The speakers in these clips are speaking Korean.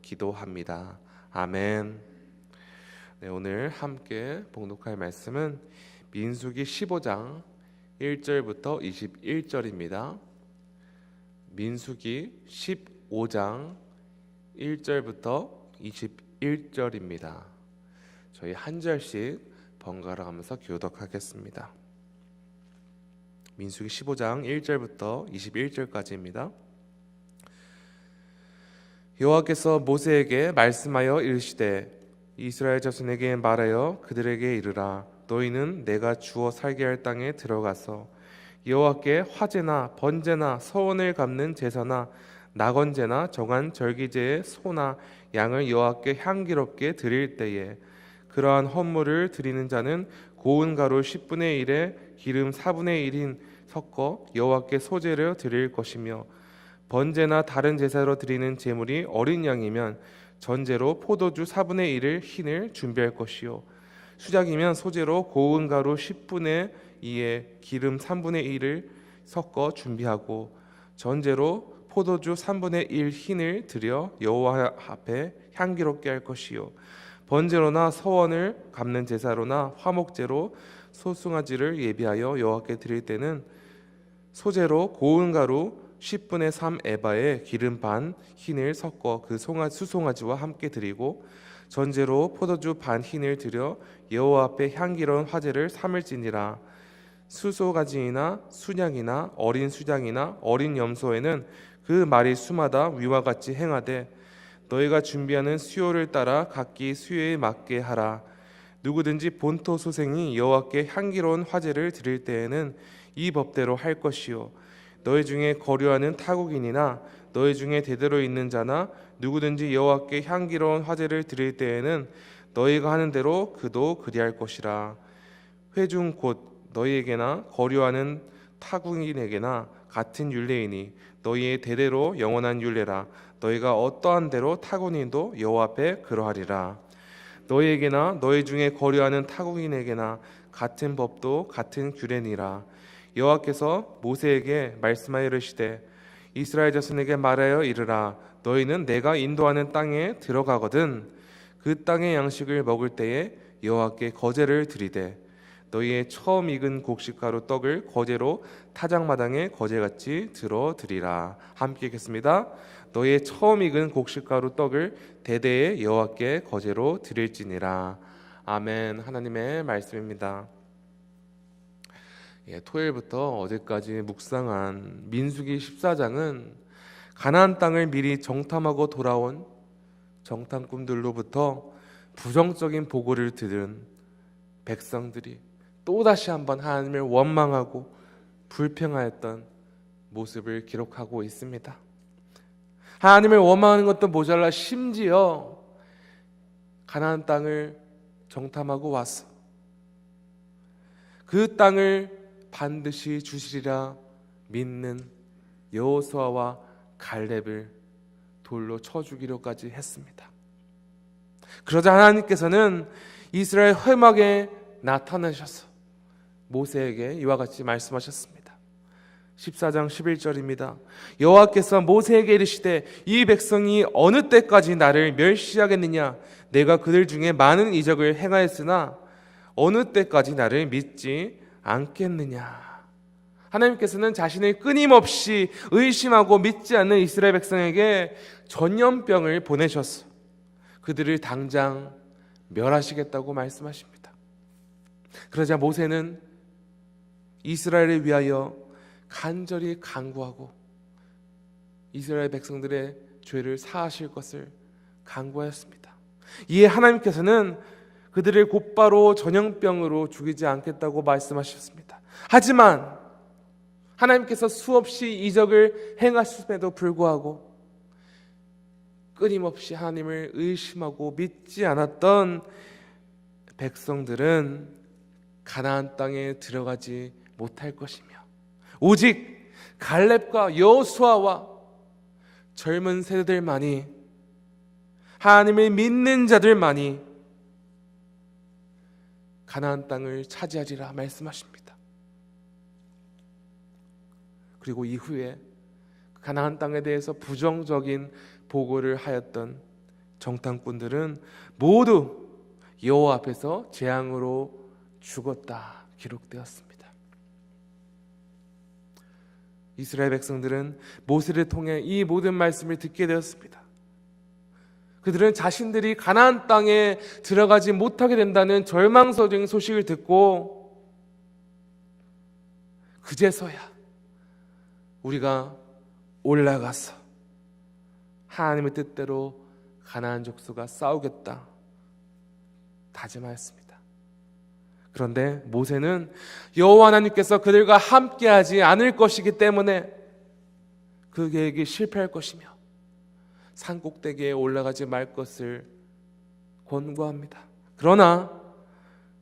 기도합니다. 아멘. 네, 오늘 함께 봉독할 말씀은 민수기 15장 1절부터 21절입니다. 민수기 15장 1절부터 21절입니다. 저희 한 절씩 번갈아 가면서 교독하겠습니다. 민수기 15장 1절부터 21절까지입니다. 여호와께서 모세에게 말씀하여 이르시되 이스라엘 자손에게 말하여 그들에게 이르라. 너희는 내가 주어 살게 할 땅에 들어가서 여호와께 화제나 번제나 서원을 갚는 제사나 낙원제나 정한 절기제의 소나 양을 여호와께 향기롭게 드릴 때에 그러한 헌물을 드리는 자는 고운 가루 10분의 1에 기름 4분의 1인 섞어 여호와께 소제로 드릴 것이며 번제나 다른 제사로 드리는 제물이 어린 양이면 전제로 포도주 4분의 1을 흰을 준비할 것이요 수작이면 소제로 고운 가루 10분의 2에 기름 3분의 1을 섞어 준비하고 전제로 포도주 3분의 1 흰을 드려 여호와 앞에 향기롭게 할 것이요 번제로나 서원을 갚는 제사로나 화목제로 소송아지를 예비하여 여호와께 드릴 때는 소제로 고운 가루 10분의 3 에바에 기름 반 흰을 섞어 그 수송아지와 함께 드리고 전제로 포도주 반 흰을 드려 여호와 앞에 향기로운 화제를 삼을지니라. 수송아지나 순양이나 어린 수장이나 어린 염소에는 그 마리 수마다 위와 같이 행하되 너희가 준비하는 수요를 따라 각기 수요에 맞게 하라. 누구든지 본토 소생이 여호와께 향기로운 화제를 드릴 때에는 이 법대로 할 것이요 너희 중에 거류하는 타국인이나 너희 중에 대대로 있는 자나 누구든지 여호와께 향기로운 화제를 드릴 때에는 너희가 하는 대로 그도 그리할 것이라. 회중 곧 너희에게나 거류하는 타국인에게나 같은 율례이니 너희의 대대로 영원한 율례라. 너희가 어떠한 대로 타국인도 여호와 앞에 그러하리라. 너희에게나 너희 중에 거류하는 타국인에게나 같은 법도 같은 규례니라. 여호와께서 모세에게 말씀하여 이르시되 이스라엘 자손에게 말하여 이르라. 너희는 내가 인도하는 땅에 들어가거든 그 땅의 양식을 먹을 때에 여호와께 거제를 드리되 너희의 처음 익은 곡식가루 떡을 거제로 타작마당에 거제같이 들어 드리라. 함께 읽겠습니다. 너희의 처음 익은 곡식가루 떡을 대대에 여호와께 거제로 드릴지니라. 아멘. 하나님의 말씀입니다. 토요일부터 어제까지 묵상한 민수기 14장은 가나안 땅을 미리 정탐하고 돌아온 정탐꾼들로부터 부정적인 보고를 들은 백성들이 또다시 한번 하나님을 원망하고 불평하였던 모습을 기록하고 있습니다. 하나님을 원망하는 것도 모자라 심지어 가나안 땅을 정탐하고 와서 그 땅을 반드시 주시리라 믿는 여호수아와 갈렙을 돌로 쳐 죽이려까지 했습니다. 그러자 하나님께서는 이스라엘 회막에 나타나셔서 모세에게 이와 같이 말씀하셨습니다. 14장 11절입니다. 여호와께서 모세에게 이르시되 이 백성이 어느 때까지 나를 멸시하겠느냐. 내가 그들 중에 많은 이적을 행하였으나 어느 때까지 나를 믿지 않겠느냐. 하나님께서는 자신을 끊임없이 의심하고 믿지 않는 이스라엘 백성에게 전염병을 보내셔서 그들을 당장 멸하시겠다고 말씀하십니다. 그러자 모세는 이스라엘을 위하여 간절히 간구하고 이스라엘 백성들의 죄를 사하실 것을 간구하였습니다. 이에 하나님께서는 그들을 곧바로 전염병으로 죽이지 않겠다고 말씀하셨습니다. 하지만 하나님께서 수없이 이적을 행하심에도 불구하고 끊임없이 하나님을 의심하고 믿지 않았던 백성들은 가나안 땅에 들어가지 못할 것이며 오직 갈렙과 여호수아와 젊은 세대들만이 하나님을 믿는 자들만이 가나안 땅을 차지하리라 말씀하십니다. 그리고 이후에 가나안 땅에 대해서 부정적인 보고를 하였던 정탐꾼들은 모두 여호와 앞에서 재앙으로 죽었다 기록되었습니다. 이스라엘 백성들은 모세를 통해 이 모든 말씀을 듣게 되었습니다. 그들은 자신들이 가나안 땅에 들어가지 못하게 된다는 절망적인 소식을 듣고 그제서야 우리가 올라가서 하나님의 뜻대로 가나안 족속과 싸우겠다 다짐하였습니다. 그런데 모세는 여호와 하나님께서 그들과 함께하지 않을 것이기 때문에 그 계획이 실패할 것이며 산 꼭대기에 올라가지 말 것을 권고합니다. 그러나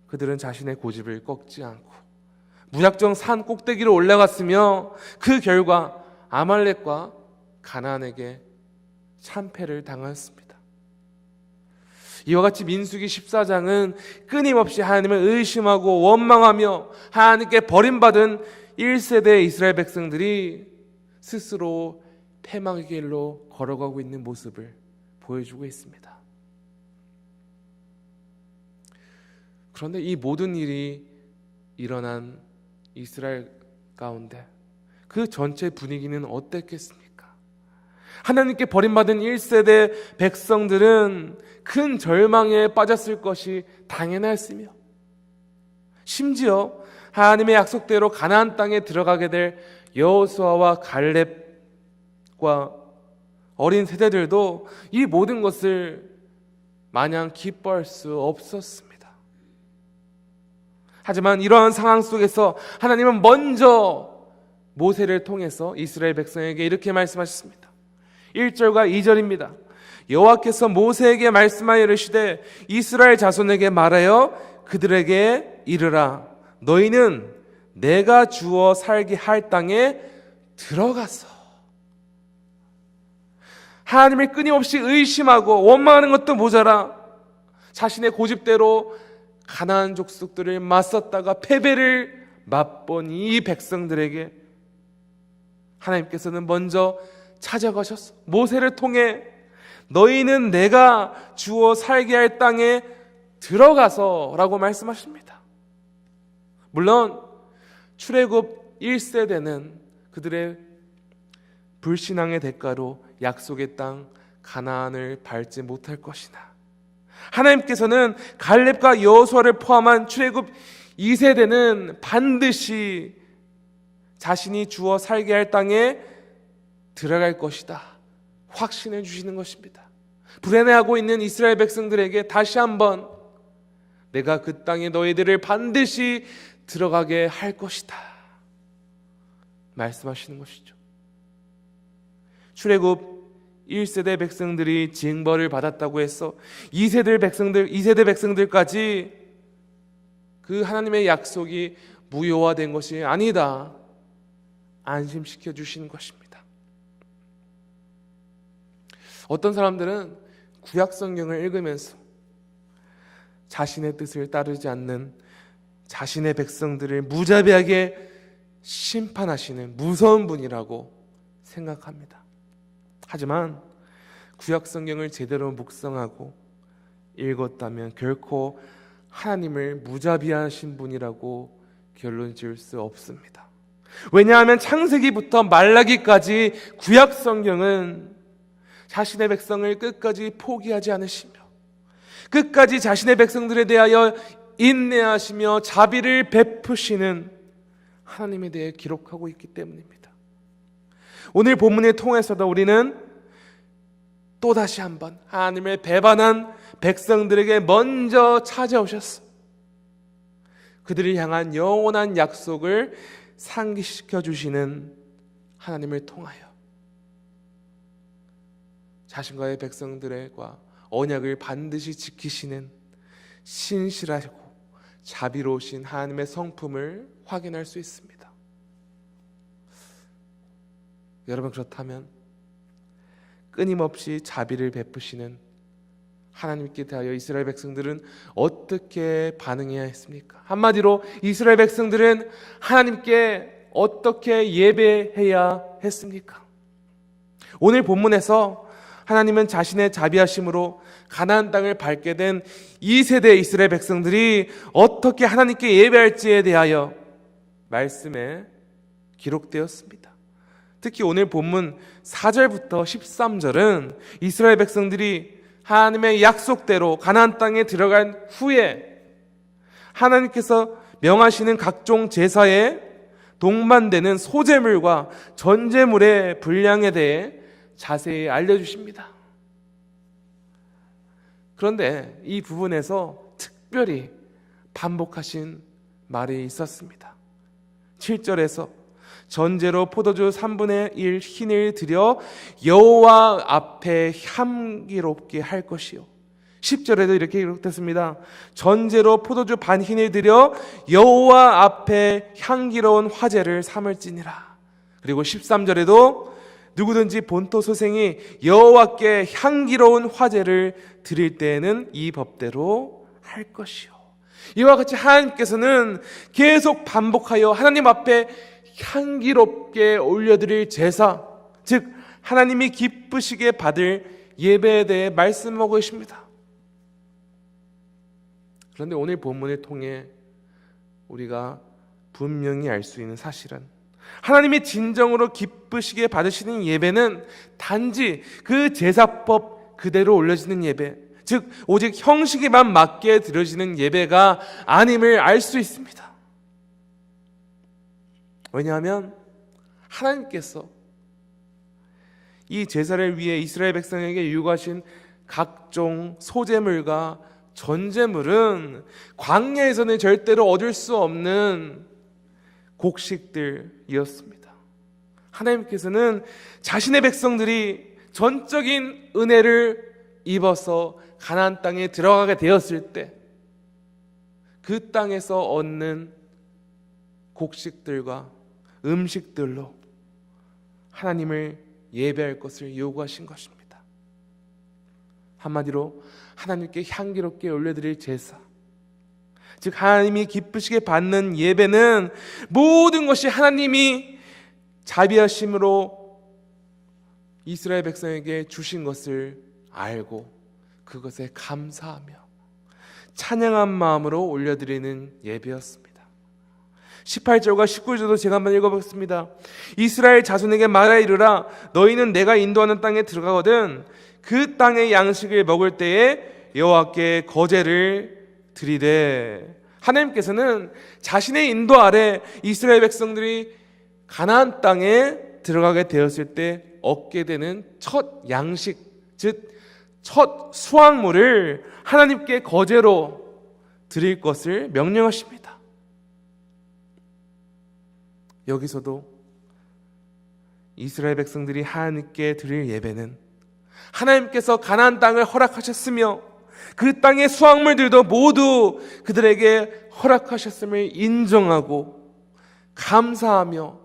그들은 자신의 고집을 꺾지 않고 무작정 산 꼭대기로 올라갔으며 그 결과 아말렉과 가나안에게 참패를 당하였습니다. 이와 같이 민수기 14장은 끊임없이 하나님을 의심하고 원망하며 하나님께 버림받은 1세대 이스라엘 백성들이 스스로 패망의 길로 걸어가고 있는 모습을 보여주고 있습니다. 그런데 이 모든 일이 일어난 이스라엘 가운데 그 전체 분위기는 어땠겠습니까? 하나님께 버림받은 1세대 백성들은 큰 절망에 빠졌을 것이 당연했으며 심지어 하나님의 약속대로 가나안 땅에 들어가게 될 여호수아와 갈렙과 어린 세대들도 이 모든 것을 마냥 기뻐할 수 없었습니다. 하지만 이러한 상황 속에서 하나님은 먼저 모세를 통해서 이스라엘 백성에게 이렇게 말씀하셨습니다. 1절과 2절입니다. 여호와께서 모세에게 말씀하여 이르시되 이스라엘 자손에게 말하여 그들에게 이르라 너희는 내가 주어 살게 할 땅에 들어가서 하나님을 끊임없이 의심하고 원망하는 것도 모자라 자신의 고집대로 가나안 족속들을 맞섰다가 패배를 맛본 이 백성들에게 하나님께서는 먼저 찾아가셨어. 모세를 통해 너희는 내가 주어 살게 할 땅에 들어가서 라고 말씀하십니다. 물론 출애굽 1세대는 그들의 불신앙의 대가로 약속의 땅 가나안을 밟지 못할 것이나 하나님께서는 갈렙과 여호수아를 포함한 출애굽 2세대는 반드시 자신이 주어 살게 할 땅에 들어갈 것이다 확신해 주시는 것입니다. 불안해하고 있는 이스라엘 백성들에게 다시 한번 내가 그 땅에 너희들을 반드시 들어가게 할 것이다 말씀하시는 것이죠. 출애굽 1세대 백성들이 징벌을 받았다고 해서 2세대 백성들까지 그 하나님의 약속이 무효화된 것이 아니다 안심시켜 주시는 것입니다. 어떤 사람들은 구약 성경을 읽으면서 자신의 뜻을 따르지 않는 자신의 백성들을 무자비하게 심판하시는 무서운 분이라고 생각합니다. 하지만 구약 성경을 제대로 묵상하고 읽었다면 결코 하나님을 무자비하신 분이라고 결론 지을 수 없습니다. 왜냐하면 창세기부터 말라기까지 구약 성경은 자신의 백성을 끝까지 포기하지 않으시며 끝까지 자신의 백성들에 대하여 인내하시며 자비를 베푸시는 하나님에 대해 기록하고 있기 때문입니다. 오늘 본문을 통해서도 우리는 또다시 한번 하나님을 배반한 백성들에게 먼저 찾아오셨어. 그들을 향한 영원한 약속을 상기시켜 주시는 하나님을 통하여 자신과의 백성들과 언약을 반드시 지키시는 신실하고 자비로우신 하나님의 성품을 확인할 수 있습니다. 여러분, 그렇다면 끊임없이 자비를 베푸시는 하나님께 대하여 이스라엘 백성들은 어떻게 반응해야 했습니까? 한마디로 이스라엘 백성들은 하나님께 어떻게 예배해야 했습니까? 오늘 본문에서 하나님은 자신의 자비하심으로 가나안 땅을 밟게 된 2세대 이스라엘 백성들이 어떻게 하나님께 예배할지에 대하여 말씀에 기록되었습니다. 특히 오늘 본문 4절부터 13절은 이스라엘 백성들이 하나님의 약속대로 가나안 땅에 들어간 후에 하나님께서 명하시는 각종 제사에 동반되는 소제물과 전제물의 분량에 대해 자세히 알려주십니다. 그런데 이 부분에서 특별히 반복하신 말이 있었습니다. 7절에서 전제로 포도주 3분의 1 흰을 드려 여호와 앞에 향기롭게 할 것이요. 10절에도 이렇게 기록됐습니다. 전제로 포도주 반 흰을 드려 여호와 앞에 향기로운 화제를 삼을지니라. 그리고 13절에도 누구든지 본토 소생이 여호와께 향기로운 화제를 드릴 때에는 이 법대로 할 것이요. 이와 같이 하나님께서는 계속 반복하여 하나님 앞에 향기롭게 올려드릴 제사, 즉 하나님이 기쁘시게 받을 예배에 대해 말씀하고 계십니다. 그런데 오늘 본문을 통해 우리가 분명히 알 수 있는 사실은 하나님이 진정으로 기쁘시게 받으시는 예배는 단지 그 제사법 그대로 올려지는 예배, 즉 오직 형식에만 맞게 드려지는 예배가 아님을 알 수 있습니다. 왜냐하면 하나님께서 이 제사를 위해 이스라엘 백성에게 요구하신 각종 소제물과 전제물은 광야에서는 절대로 얻을 수 없는 곡식들이었습니다. 하나님께서는 자신의 백성들이 전적인 은혜를 입어서 가나안 땅에 들어가게 되었을 때 그 땅에서 얻는 곡식들과 음식들로 하나님을 예배할 것을 요구하신 것입니다. 한마디로 하나님께 향기롭게 올려드릴 제사, 즉 하나님이 기쁘시게 받는 예배는 모든 것이 하나님이 자비하심으로 이스라엘 백성에게 주신 것을 알고 그것에 감사하며 찬양한 마음으로 올려드리는 예배였습니다. 18절과 19절도 제가 한번 읽어보겠습니다. 이스라엘 자손에게 말하 이르라. 너희는 내가 인도하는 땅에 들어가거든 그 땅의 양식을 먹을 때에 여호와께 거제를 드리되. 하나님께서는 자신의 인도 아래 이스라엘 백성들이 가나안 땅에 들어가게 되었을 때 얻게 되는 첫 양식, 즉 첫 수확물을 하나님께 거제로 드릴 것을 명령하십니다. 여기서도 이스라엘 백성들이 하나님께 드릴 예배는 하나님께서 가나안 땅을 허락하셨으며 그 땅의 수확물들도 모두 그들에게 허락하셨음을 인정하고 감사하며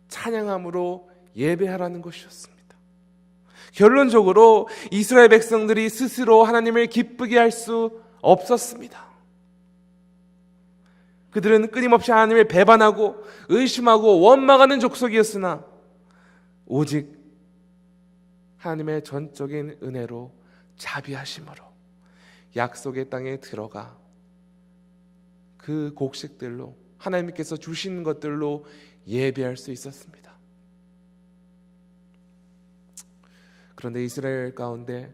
찬양함으로 예배하라는 것이었습니다. 결론적으로 이스라엘 백성들이 스스로 하나님을 기쁘게 할 수 없었습니다. 그들은 끊임없이 하나님을 배반하고 의심하고 원망하는 족속이었으나 오직 하나님의 전적인 은혜로 자비하심으로 약속의 땅에 들어가 그 곡식들로 하나님께서 주신 것들로 예배할 수 있었습니다. 그런데 이스라엘 가운데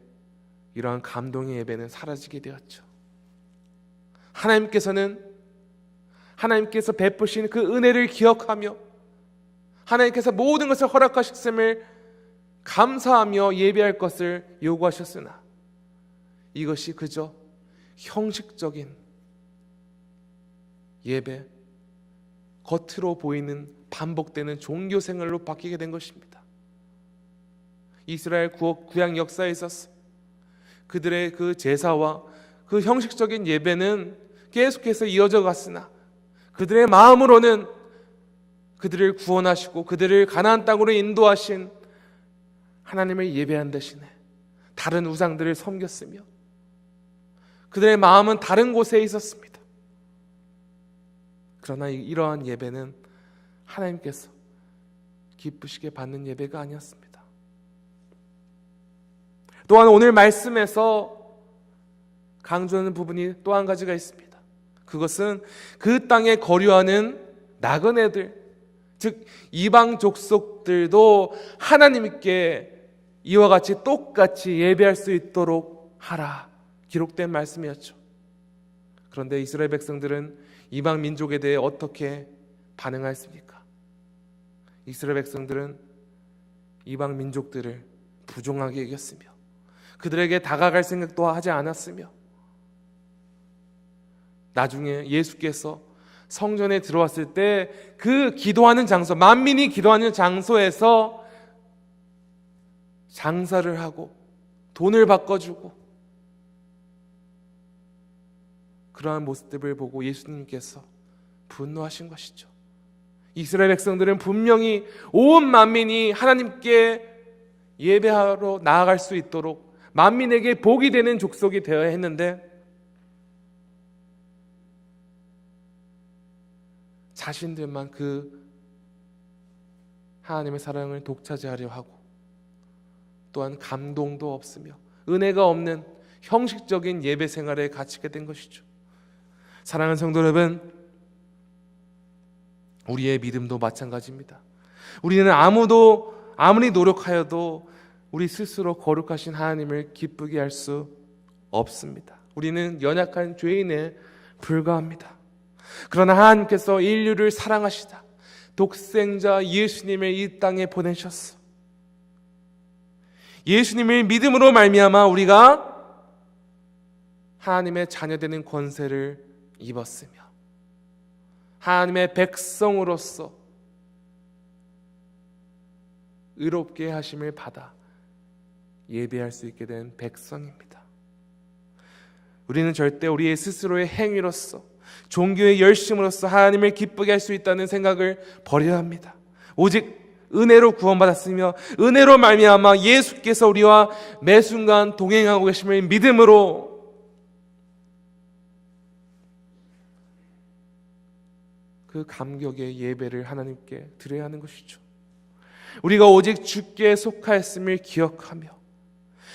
이러한 감동의 예배는 사라지게 되었죠. 하나님께서 베푸신 그 은혜를 기억하며 하나님께서 모든 것을 허락하셨음을 감사하며 예배할 것을 요구하셨으나 이것이 그저 형식적인 예배, 겉으로 보이는 반복되는 종교 생활로 바뀌게 된 것입니다. 이스라엘 구약 역사에 있어서 그들의 그 제사와 그 형식적인 예배는 계속해서 이어져 갔으나 그들의 마음으로는 그들을 구원하시고 그들을 가나안 땅으로 인도하신 하나님을 예배한 대신에 다른 우상들을 섬겼으며 그들의 마음은 다른 곳에 있었습니다. 그러나 이러한 예배는 하나님께서 기쁘시게 받는 예배가 아니었습니다. 또한 오늘 말씀에서 강조하는 부분이 또 한 가지가 있습니다. 그것은 그 땅에 거류하는 나그네들, 즉 이방 족속들도 하나님께 이와 같이 똑같이 예배할 수 있도록 하라, 기록된 말씀이었죠. 그런데 이스라엘 백성들은 이방 민족에 대해 어떻게 반응했습니까? 이스라엘 백성들은 이방 민족들을 부정하게 여겼으며 그들에게 다가갈 생각도 하지 않았으며, 나중에 예수께서 성전에 들어왔을 때 그 기도하는 장소, 만민이 기도하는 장소에서 장사를 하고 돈을 바꿔주고 그러한 모습들을 보고 예수님께서 분노하신 것이죠. 이스라엘 백성들은 분명히 온 만민이 하나님께 예배하러 나아갈 수 있도록 만민에게 복이 되는 족속이 되어야 했는데 자신들만 그 하나님의 사랑을 독차지하려 하고 또한 감동도 없으며 은혜가 없는 형식적인 예배 생활에 갇히게 된 것이죠. 사랑하는 성도 여러분, 우리의 믿음도 마찬가지입니다. 우리는 아무리 노력하여도 우리 스스로 거룩하신 하나님을 기쁘게 할 수 없습니다. 우리는 연약한 죄인에 불과합니다. 그러나 하나님께서 인류를 사랑하시다 독생자 예수님을 이 땅에 보내셨어. 예수님을 믿음으로 말미암아 우리가 하나님의 자녀되는 권세를 입었으며 하나님의 백성으로서 의롭게 하심을 받아 예배할 수 있게 된 백성입니다. 우리는 절대 우리의 스스로의 행위로서 종교의 열심으로써 하나님을 기쁘게 할 수 있다는 생각을 버려야 합니다. 오직 은혜로 구원받았으며 은혜로 말미암아 예수께서 우리와 매순간 동행하고 계심을 믿음으로 그 감격의 예배를 하나님께 드려야 하는 것이죠. 우리가 오직 주께 속하였음을 기억하며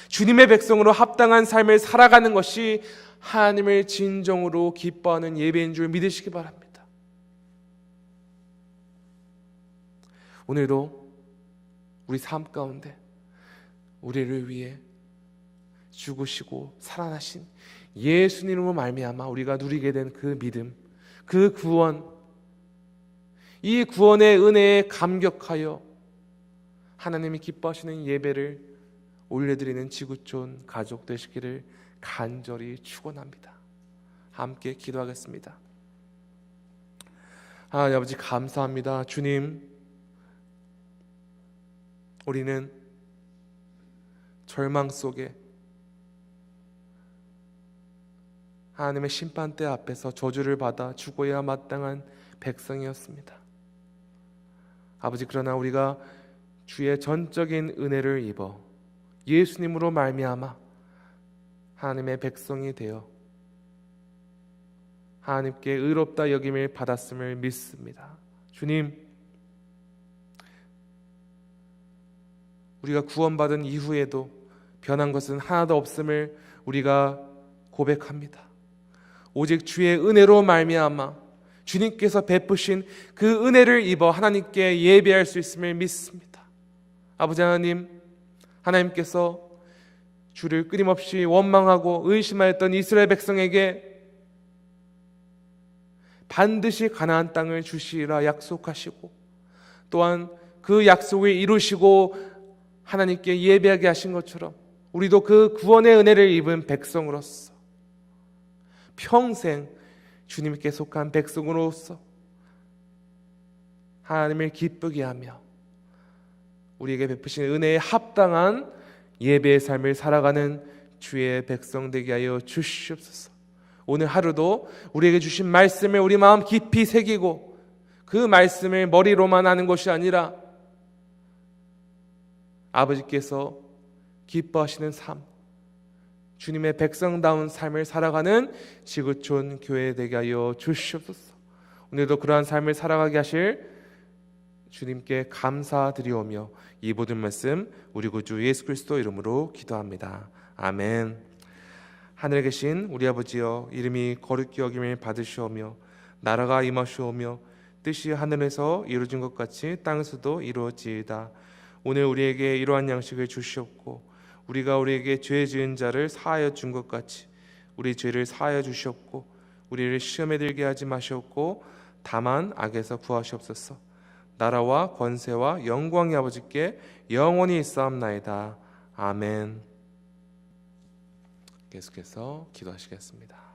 주님의 백성으로 합당한 삶을 살아가는 것이 하나님을 진정으로 기뻐하는 예배인 줄 믿으시기 바랍니다. 오늘도 우리 삶 가운데 우리를 위해 죽으시고 살아나신 예수님으로 말미암아 우리가 누리게 된 그 믿음, 그 구원, 이 구원의 은혜에 감격하여 하나님이 기뻐하시는 예배를 올려드리는 지구촌 가족 되시기를 간절히 축원합니다. 함께 기도하겠습니다. 하나님 아버지 감사합니다. 주님, 우리는 절망 속에 하나님의 심판대 앞에서 저주를 받아 죽어야 마땅한 백성이었습니다. 아버지, 그러나 우리가 주의 전적인 은혜를 입어 예수님으로 말미암아 하나님의 백성이 되어 하나님께 의롭다 여김을 받았음을 믿습니다. 주님, 우리가 구원받은 이후에도 변한 것은 하나도 없음을 우리가 고백합니다. 오직 주의 은혜로 말미암아 주님께서 베푸신 그 은혜를 입어 하나님께 예배할 수 있음을 믿습니다. 아버지 하나님, 하나님께서 주를 끊임없이 원망하고 의심하였던 이스라엘 백성에게 반드시 가나안 땅을 주시리라 약속하시고 또한 그 약속을 이루시고 하나님께 예배하게 하신 것처럼 우리도 그 구원의 은혜를 입은 백성으로서 평생 주님께 속한 백성으로서 하나님을 기쁘게 하며 우리에게 베푸신 은혜에 합당한 예배의 삶을 살아가는 주의 백성 되게 하여 주시옵소서. 오늘 하루도 우리에게 주신 말씀을 우리 마음 깊이 새기고 그 말씀을 머리로만 하는 것이 아니라 아버지께서 기뻐하시는 삶, 주님의 백성다운 삶을 살아가는 지구촌 교회 되게 하여 주시옵소서. 오늘도 그러한 삶을 살아가게 하실 주님께 감사드리오며 이 모든 말씀 우리 구주 예수 그리스도 이름으로 기도합니다. 아멘. 하늘에 계신 우리 아버지여, 이름이 거룩히 여김을 받으시오며 나라가 임하시오며 뜻이 하늘에서 이루어진 것 같이 땅에서도 이루어지이다. 오늘 우리에게 이러한 양식을 주시옵고 우리가 우리에게 죄 지은 자를 사하여 준 것 같이 우리 죄를 사하여 주시옵고 우리를 시험에 들게 하지 마시옵고 다만 악에서 구하시옵소서. 나라와 권세와 영광이 아버지께 영원히 있사옵나이다. 아멘. 계속해서 기도하시겠습니다.